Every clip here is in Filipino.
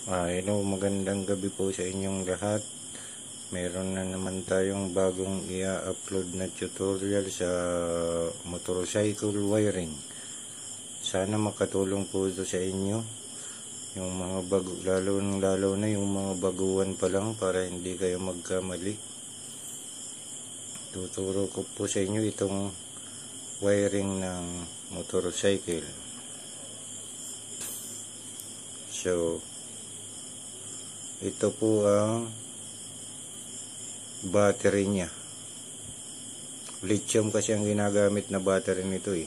Hello, magandang gabi po sa inyong lahat. Meron na naman tayong bagong i-upload na tutorial sa motorcycle wiring. Sana makatulong po ito sa inyo. Yung mga bago, lalo na yung mga baguhan pa lang para hindi kayo magkamali. Tuturo ko po sa inyo itong wiring ng motorcycle. So, ito po ang battery niya. Lithium kasi ang ginagamit na battery nito eh.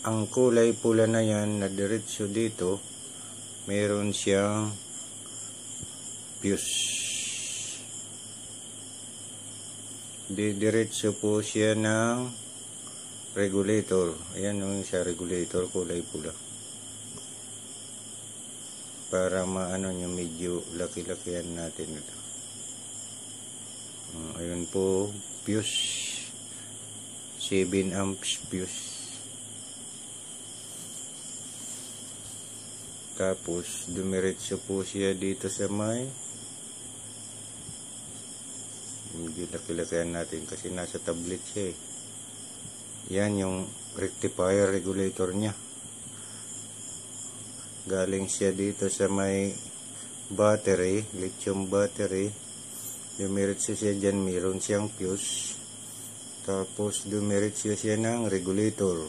Ang kulay pula na yan na diretso dito, meron siyang fuse. Diretso po siya ng regulator. Ayan yung sa regulator, kulay pula. Para maano nyo, medyo laki-lakihan natin ito. Ayun po, fuse. 7 amps fuse. Tapos, dumiretso po siya dito sa may, medyo laki-lakihan natin kasi nasa tablet siya eh. Yan yung rectifier regulator niya. Galing siya dito sa may battery, lithium battery. Dumiretso siya dyan, meron siyang fuse. Tapos dumiretso siya ng regulator.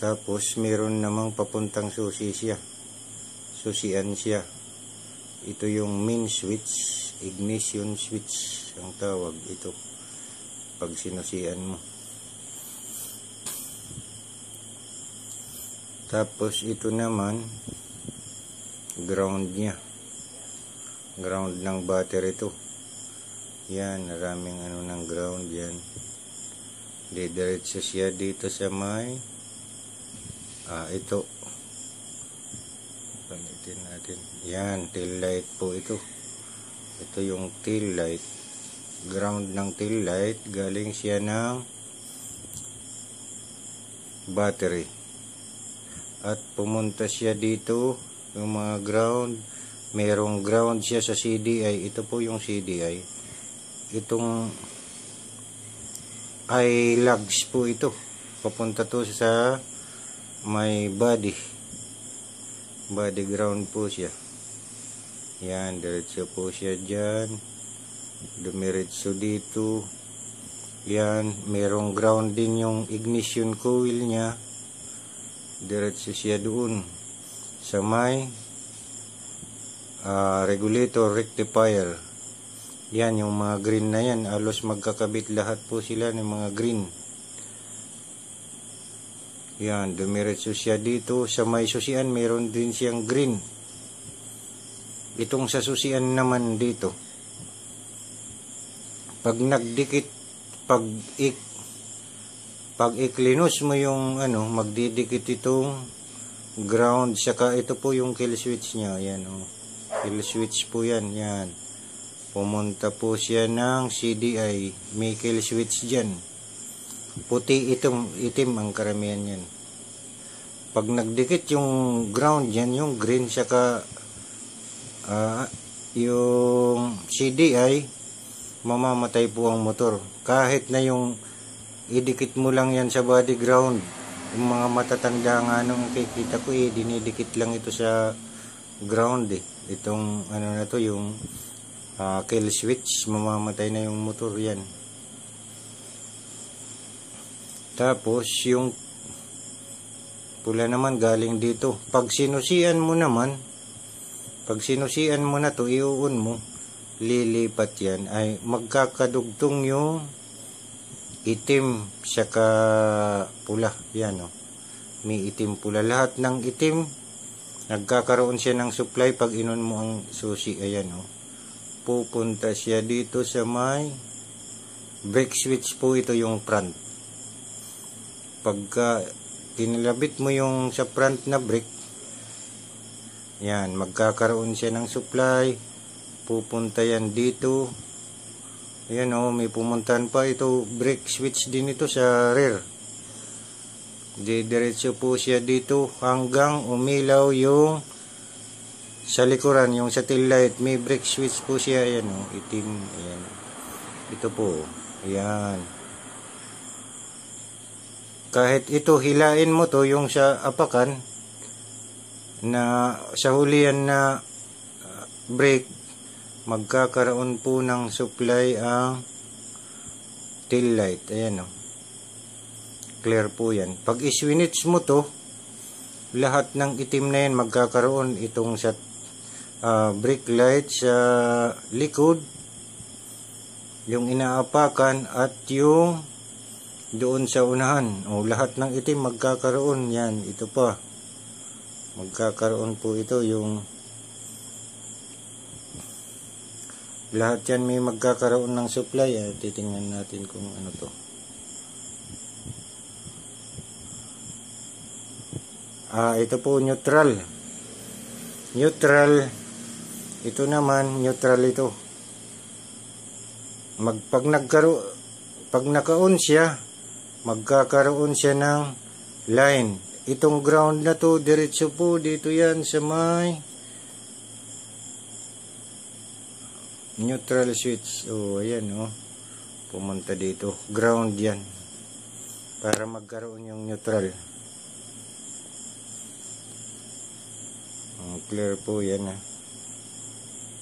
Tapos meron namang papuntang susi siya. Susian siya. Ito yung main switch, ignition switch ang tawag ito pag sinusian mo. Tapos ito naman ground niya, ground ng battery to. Yan, maraming ano ng ground yan. Didiretso siya dito sa may ito, pamitin natin. Yan, tail light po ito. Ito yung tail light, ground ng tail light. Galing siya ng battery at pumunta siya dito yung mga ground. Merong ground siya sa CDI. Ito po yung CDI. Itong I-lugs po ito. Papunta to sa may body ground po siya. Yan, diretso po siya dyan. Dumiretso dito. Yan, merong ground din yung ignition coil niya. Diretso siya doon sa may regulator rectifier. Yan yung mga green na yan, alos magkakabit lahat po sila ng mga green. Yan, dumiretso siya dito sa may susian, meron din siyang green. Itong sa susian naman dito, pag nagdikit, pag iklinus mo yung ano, magdidikit itong ground. Saka ito po yung kill switch niya. Ayan o. Kill switch po yan. Yan. Pumunta po siya ng CDI. May kill switch dyan. Puti itim ang karamihan yan. Pag nagdikit yung ground yan, yung green, saka yung CDI, mamamatay po ang motor. Kahit na yung idikit mo lang yan sa body ground. Yung mga matatanda nga nung kikita ko dinidikit lang ito sa ground eh. Itong ano na to, yung kill switch, mamamatay na yung motor yan. Tapos yung pula naman galing dito. Pag sinusian mo naman, pag sinusian mo na to, iuun mo, lilipat yan, ay magkakadugtong yung itim saka pula. Yan o. May itim pula. Lahat ng itim, nagkakaroon siya ng supply pag inon mo ang susi. Ayan o. Pupunta siya dito sa may brake switch po. Ito yung front. Pagka tinilabit mo yung sa front na brake, yan, magkakaroon siya ng supply. Pupunta yan dito. Ayan o, may pumuntahan pa. Ito, brake switch din ito sa rear. Didiretso po siya dito hanggang umilaw yung sa likuran, yung sa tail light. May brake switch po siya. Ayan o, itim. Ayan. Ito po. Ayan. Kahit ito, hilain mo to, yung sa apakan, na sa hulihan na brake, magkakaroon po ng supply ang tail light. Ayan o. Clear po yan. Pag iswinits mo to, lahat ng itim na yan magkakaroon. Itong sa brake light sa likod, yung inaapakan, at yung doon sa unahan. O, lahat ng itim magkakaroon yan. Ito pa. Magkakaroon po ito yung lahat yan may magkakaroon ng supply. Titingnan natin kung ano to. Ito po neutral. Neutral. Ito naman neutral ito. Pag naka-on siya, magkakaroon siya ng line. Itong ground na to, diretso po dito yan sa may neutral switch. Ayan pumunta dito. Ground yan. Para magkaroon yung neutral. Clear po yan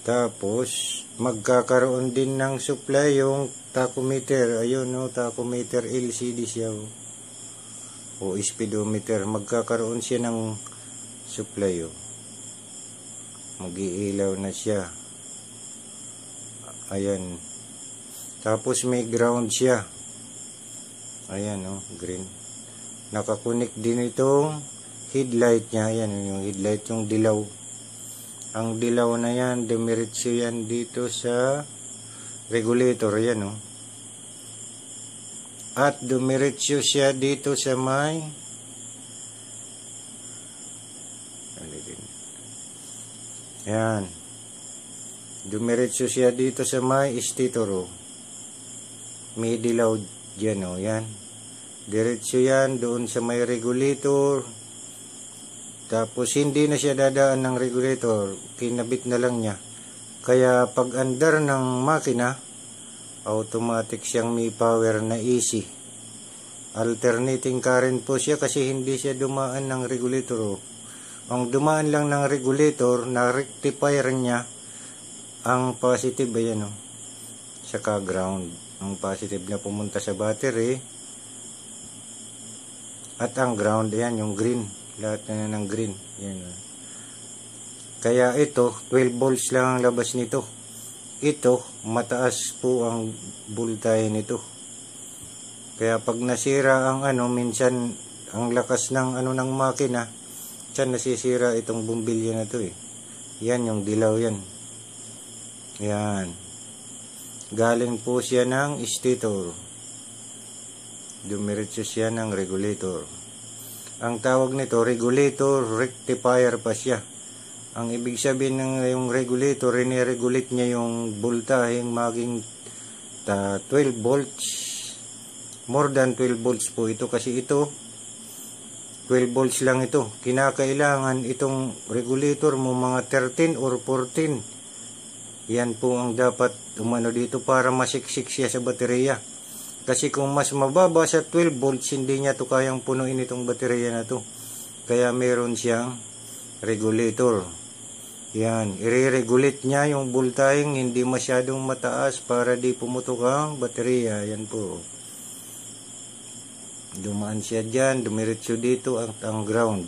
Tapos magkakaroon din ng supply yung tachometer. Ayun tachometer LCD siya o speedometer. Magkakaroon siya ng supply mag-iilaw na siya. Ayan. Tapos may ground siya. Ayan green. Nakakunik din itong headlight niya. Ayan yung headlight, yung dilaw. Ang dilaw na yan, dumiretso yan dito sa regulator. Ayan At dumiretso siya dito sa may ayan. Dumiretso siya dito sa may stator. May dilaw dyan yan. Diretso yan doon sa may regulator. Tapos hindi na siya dadaan ng regulator, kinabit na lang niya. Kaya pag andar ng makina, automatic siyang may power na AC. Alternating current po siya kasi hindi siya dumaan ng regulator. Ang dumaan lang ng regulator, na rectifier niya ang positive. Ayan saka ground. Ang positive na pumunta sa battery. At ang ground, ayan yung green. Lahat na ng green. Yan. Kaya ito, 12 volts lang ang labas nito. Ito, mataas po ang voltahe nito. Kaya pag nasira ang minsan ang lakas ng ng makina, dyan nasisira itong bumbilya na to Yan yung dilaw yan. Yan. Galing po siya ng stator. Dumiretso siya ng regulator. Ang tawag nito, regulator rectifier pa siya. Ang ibig sabihin ng yung regulator, riniregulate niya yung voltaheng maging 12 volts. More than 12 volts po ito kasi ito, 12 volts lang ito. Kinakailangan itong regulator mo mga 13 or 14. Yan po ang dapat dito para masiksik siya sa baterya. Kasi kung mas mababa sa 12 volts, hindi niya to kayang punuin itong baterya na to. Kaya meron siyang regulator. Yan, i-regulate niya yung voltaheng hindi masyadong mataas para di pumutok ang baterya. Yan po. Dumaan siya dyan, dumiretso dito ang ground.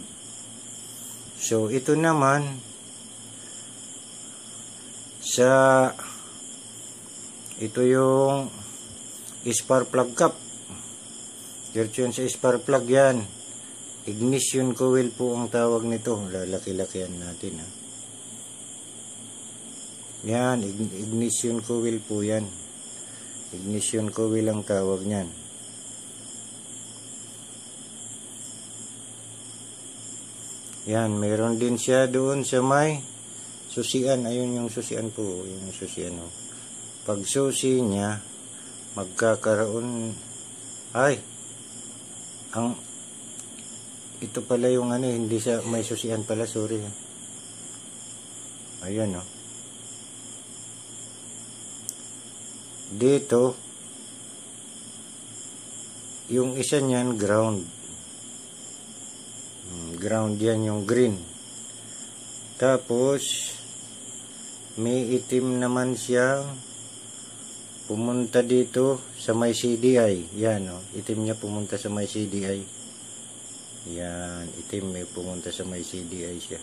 So, ito naman ito yung spark plug cap. Diretso yan sa spark plug yan. Ignition coil po ang tawag nito. Lalaki-lakihan natin Yan, ignition coil po yan. Ignition coil ang tawag niyan. Yan, meron din siya doon sa may susian. Ayun yung susian po. Yung susian Pag susi niya, magkakaroon ito pala yung ano, hindi siya may susian pala, sorry. Ayan, oh. Dito yung isa niyan ground. Ground yan yung green. Tapos may itim naman siyang pumunta dito sa may CDI. Yan, oh. Itim niya pumunta sa may CDI. Yan, itim may pumunta sa may CDI siya.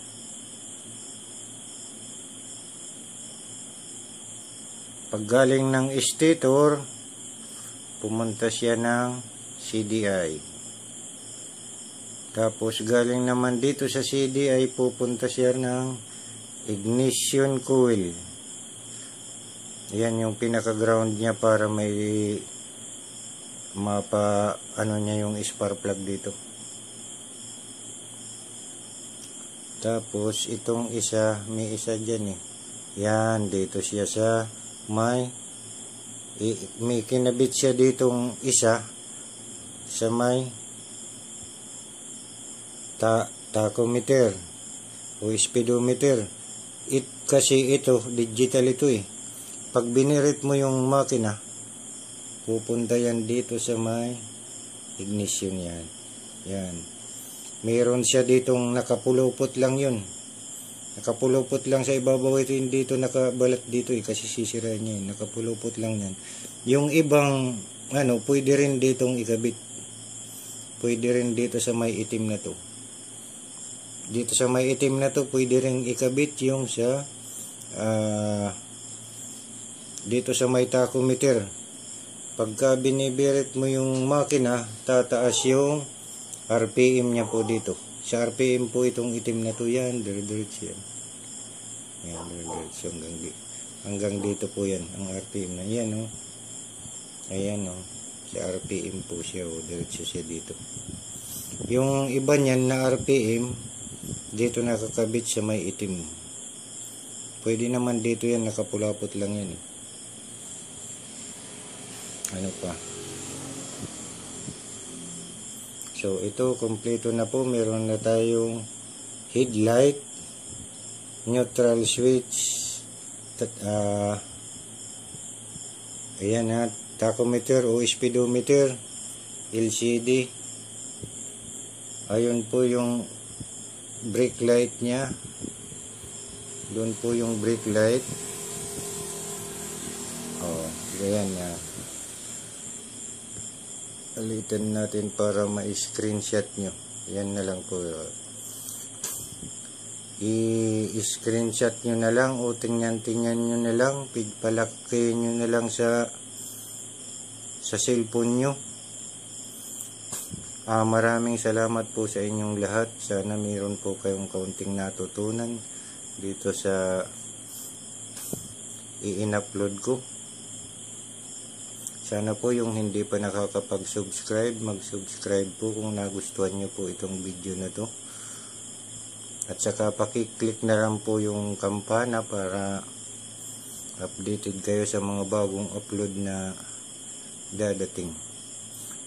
Pag galing ng stator, pumunta siya ng CDI. Tapos galing naman dito sa CDI, pupunta siya ng ignition coil. Yan yung pinaka-ground niya para may ano niya yung spark plug dito. Tapos itong isa, may isa dyan eh. Yan, dito siya sa may kinabit siya ditong isa sa may tachometer o speedometer. Kasi ito digital ito eh. Pag binirit mo yung makina, pupunta yan dito sa may ignition. Yan. Mayroon siya ditong nakapulupot lang yun. Nakapulupot lang sa ibabaw ito, hindi ito nakabalat dito eh, kasi sisirain niya eh. Nakapulupot lang yan. Yung ibang ano, pwede rin ditong ikabit. Pwede rin dito sa may itim na to. Dito sa may itim na to, pwede rin ikabit yung sa dito sa may tachometer. Pagka binibirit mo yung makina, tataas yung RPM niya po dito. Sa RPM po itong itim na to yan, dire-diretso yan. Yan, dire-diretso hanggang dito po yan, ang RPM na yan, oh. Ayan, oh. Sa RPM po siya, oh, diretso siya dito. Yung iba niyan na RPM, dito nakakabit sa may itim. Pwede naman dito yan, nakapulapot lang yan, eh. Ano pa? So, ito, kompleto na po. Meron na tayong headlight, neutral switch, ayan ha, tachometer o speedometer, LCD. Ayun po yung brake light nya. Doon po yung brake light. Oh, ayan na. Alitan natin para ma-screenshot nyo. Yan na lang po. I-screenshot nyo na lang o tingnan nyo na lang. Pigpalaki nyo na lang sa cellphone nyo. Maraming salamat po sa inyong lahat. Sana mayroon po kayong kaunting natutunan dito sa i-upload ko. Sana po yung hindi pa nakakapag-subscribe, mag-subscribe po kung nagustuhan nyo po itong video na to. At saka pakiclick na lang po yung kampana para updated kayo sa mga bagong upload na dadating.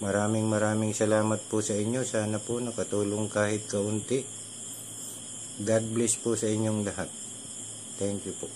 Maraming salamat po sa inyo. Sana po nakatulong kahit kaunti. God bless po sa inyong lahat. Thank you po.